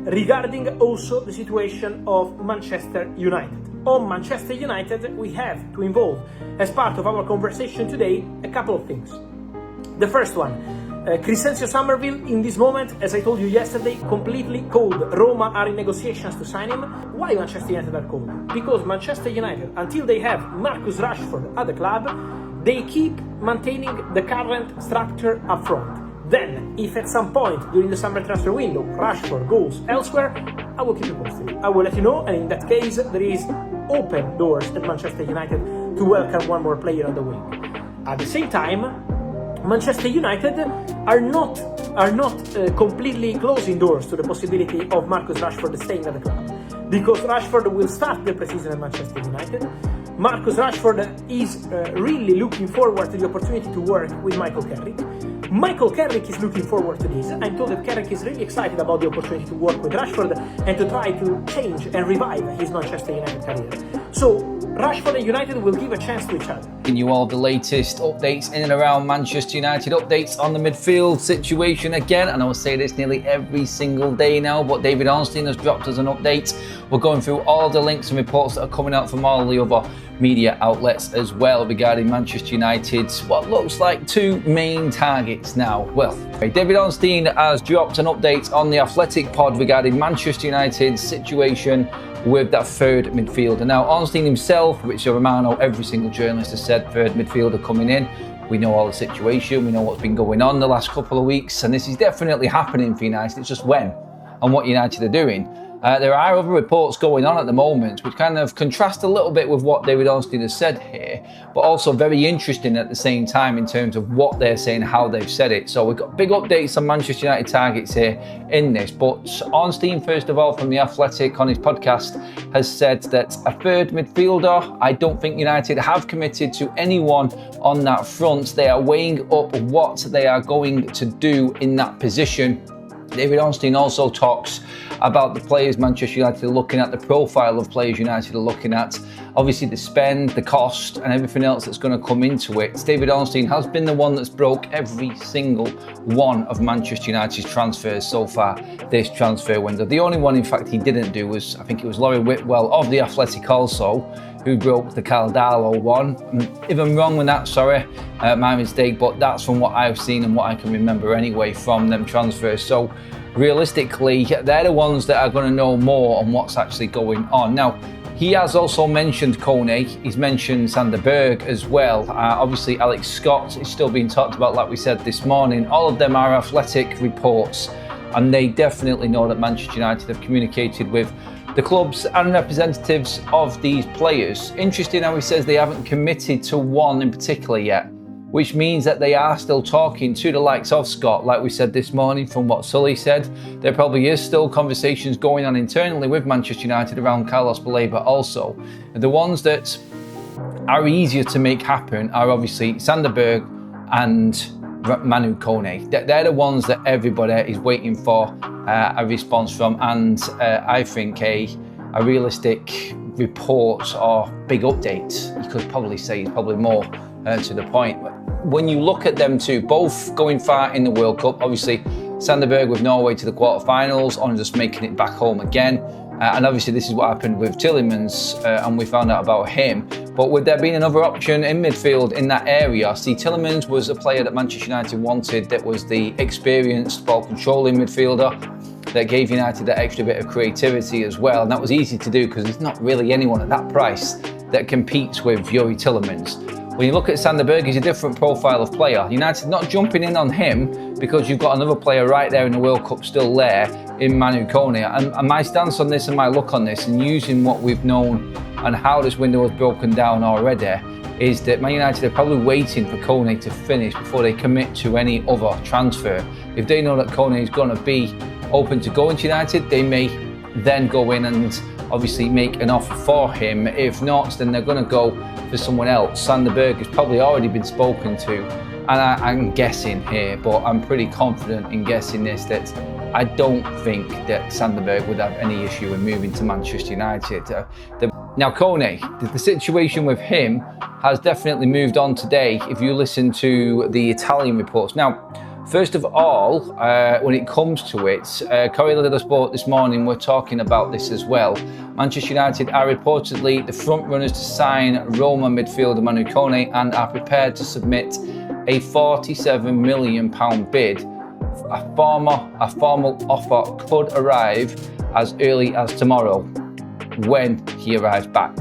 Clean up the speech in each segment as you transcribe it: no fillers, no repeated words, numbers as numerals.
regarding also the situation of Manchester United. On Manchester United, we have to involve, as part of our conversation today, a couple of things. The first one, Crescencio Somerville, in this moment, as I told you yesterday, completely cold. Roma are in negotiations to sign him. Why Manchester United are cold? Because Manchester United, until they have Marcus Rashford at the club, they keep maintaining the current structure up front. Then, if at some point during the summer transfer window Rashford goes elsewhere, I will keep you posted. I will let you know, and in that case, there is open doors at Manchester United to welcome one more player on the wing. At the same time, Manchester United are not completely closing doors to the possibility of Marcus Rashford staying at the club, because Rashford will start the preseason at Manchester United. Marcus Rashford is really looking forward to the opportunity to work with Michael Carrick. Michael Carrick is looking forward to this. I'm told that Carrick is really excited about the opportunity to work with Rashford and to try to change and revive his Manchester United career. So Rashford and United will give a chance to each other. Giving you all the latest updates in and around Manchester United, updates on the midfield situation again, and I will say this nearly every single day now, but David Ornstein has dropped us an update. We're going through all the links and reports that are coming out from all the other media outlets as well regarding Manchester United's what looks like two main targets now. Well, David Ornstein has dropped an update on the Athletic pod regarding Manchester United's situation with that third midfielder. Now, Ornstein himself, Fabrizio Romano, every single journalist has said third midfielder coming in. We know all the situation, we know what's been going on the last couple of weeks, and this is definitely happening for United. It's just when and what United are doing. There are other reports going on at the moment which kind of contrast a little bit with what David Ornstein has said here, but also very interesting at the same time in terms of what they're saying, how they've said it. So we've got big updates on Manchester United targets here in this, but Ornstein, first of all, from The Athletic on his podcast, has said that a third midfielder, I don't think United have committed to anyone on that front. They are weighing up what they are going to do in that position. David Ornstein also talks about the players Manchester United are looking at, the profile of players United are looking at, obviously the spend, the cost and everything else that's going to come into it. David Ornstein has been the one that's broke every single one of Manchester United's transfers so far this transfer window. The only one, in fact, he didn't do was, I think it was Laurie Whitwell of The Athletic also, who broke the Caldalo one. If I'm wrong with that, sorry, my mistake, but that's from what I've seen and what I can remember anyway from them transfers. So realistically, they're the ones that are going to know more on what's actually going on. Now, he has also mentioned Kone, he's mentioned Sander Berg as well. Obviously, Alex Scott is still being talked about, like we said this morning. All of them are Athletic reports, and they definitely know that Manchester United have communicated with the clubs and representatives of these players. Interesting how he says they haven't committed to one in particular yet, which means that they are still talking to the likes of Scott. Like we said this morning, from what Sully said, there probably is still conversations going on internally with Manchester United around Carlos Baleba also. The ones that are easier to make happen are obviously Sander Berg and Manu Kone. They're the ones that everybody is waiting for a response from, and I think a realistic report or big update, you could probably say, is probably more to the point. When you look at them two, both going far in the World Cup, obviously Sander Berg with Norway to the quarterfinals, on just making it back home again. And obviously this is what happened with Tielemans, and we found out about him. But with there being another option in midfield in that area, see, Tielemans was a player that Manchester United wanted, that was the experienced ball controlling midfielder that gave United that extra bit of creativity as well. And that was easy to do because there's not really anyone at that price that competes with Youri Tielemans. When you look at Sander Berg, he's a different profile of player. United not jumping in on him because you've got another player right there in the World Cup still there in Manu Kone. And my stance on this and my look on this, and using what we've known and how this window has broken down already, is that Man United are probably waiting for Kone to finish before they commit to any other transfer. If they know that Kone is going to be open to going to United, they may then go in and obviously make an offer for him. If not, then they're going to go for someone else. Sander Berg has probably already been spoken to, and I'm guessing here, but I'm pretty confident in guessing this, that I don't think that Sander Berg would have any issue in moving to Manchester United. Now Kone, the situation with him has definitely moved on today if you listen to the Italian reports. Now, First of all, when it comes to it, Corriere dello Sport this morning were talking about this as well. Manchester United are reportedly the front runners to sign Roma midfielder Manu Kone and are prepared to submit a £47 million bid. A formal offer could arrive as early as tomorrow when he arrives back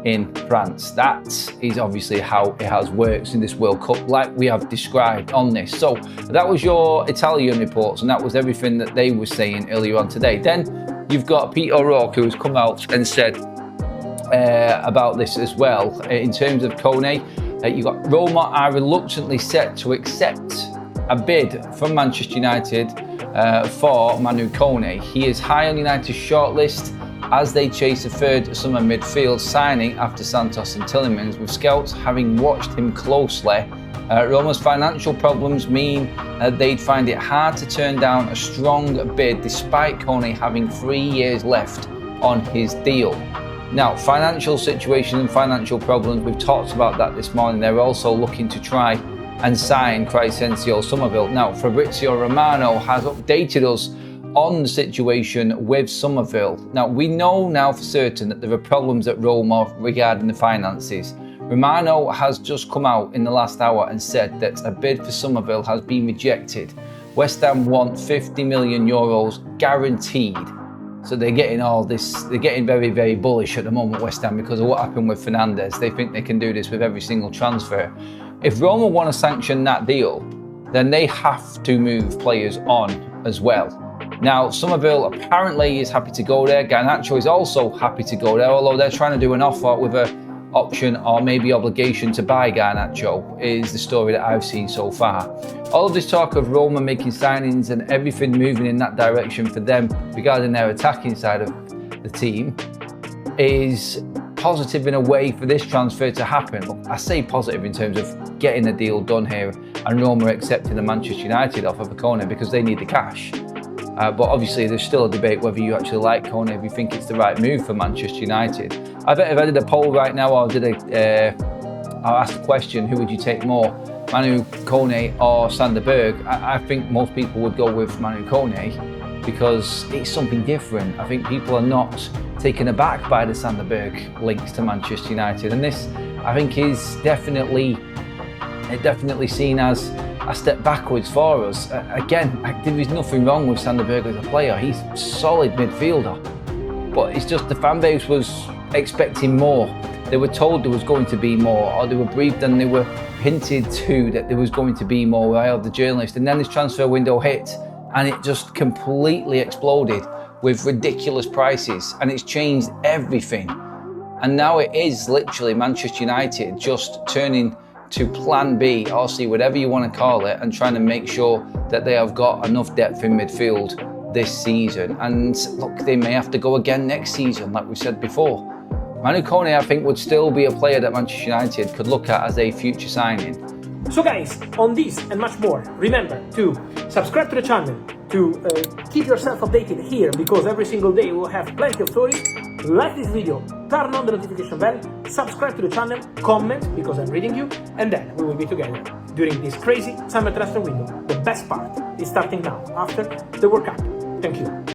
in France. That is obviously how it has worked in this World Cup, like we have described on this. So that was your Italian reports, and that was everything that they were saying earlier on today. Then you've got Peter O'Rourke, who has come out and said about this as well. In terms of Kone, you've got Roma are reluctantly set to accept a bid from Manchester United for Manu Kone. He is high on United's shortlist as they chase a third summer midfield signing after Santos and Tielemans, with scouts having watched him closely. Roma's financial problems mean they'd find it hard to turn down a strong bid despite Kone having 3 years left on his deal. Now, financial situation and financial problems, we've talked about that this morning. They're also looking to try and sign Crescencio Somerville. Now, Fabrizio Romano has updated us on the situation with Somerville. Now, we know now for certain that there are problems at Roma regarding the finances. Romano has just come out in the last hour and said that a bid for Somerville has been rejected. West Ham want €50 million guaranteed. So they're getting all this, they're getting very, very bullish at the moment, West Ham, because of what happened with Fernandes. They think they can do this with every single transfer. If Roma want to sanction that deal, then they have to move players on as well. Now, Somerville apparently is happy to go there. Garnacho is also happy to go there, although they're trying to do an offer with an option or maybe obligation to buy Garnacho, is the story that I've seen so far. All of this talk of Roma making signings and everything moving in that direction for them regarding their attacking side of the team is positive in a way for this transfer to happen. Look, I say positive in terms of getting a deal done here and Roma accepting the Manchester United offer for Kone because they need the cash. But obviously there's still a debate whether you actually like Kone, if you think it's the right move for Manchester United. I bet if I did a poll right now, or I'll ask the question, who would you take more, Manu Kone or Sander Berg? I think most people would go with Manu Kone because it's something different. I think people are not taken aback by the Sander Berg links to Manchester United, and this I think is definitely seen as a step backwards for us. Again, there is nothing wrong with Sander Berg as a player. He's a solid midfielder, but it's just the fan base was expecting more. They were told there was going to be more, or they were briefed and they were hinted to that there was going to be more by the journalist. And then this transfer window hit and it just completely exploded with ridiculous prices, and it's changed everything. And now it is literally Manchester United just turning to plan B or C, whatever you want to call it, and trying to make sure that they have got enough depth in midfield this season. And look, they may have to go again next season, like we said before. Manu Kone, I think, would still be a player that Manchester United could look at as a future signing. So guys, on this and much more, remember to subscribe to the channel, to keep yourself updated here, because every single day we'll have plenty of stories. Like this video, turn on the notification bell, subscribe to the channel, comment, because I'm reading you, and then we will be together during this crazy summer transfer window. The best part is starting now, after the World Cup. Thank you.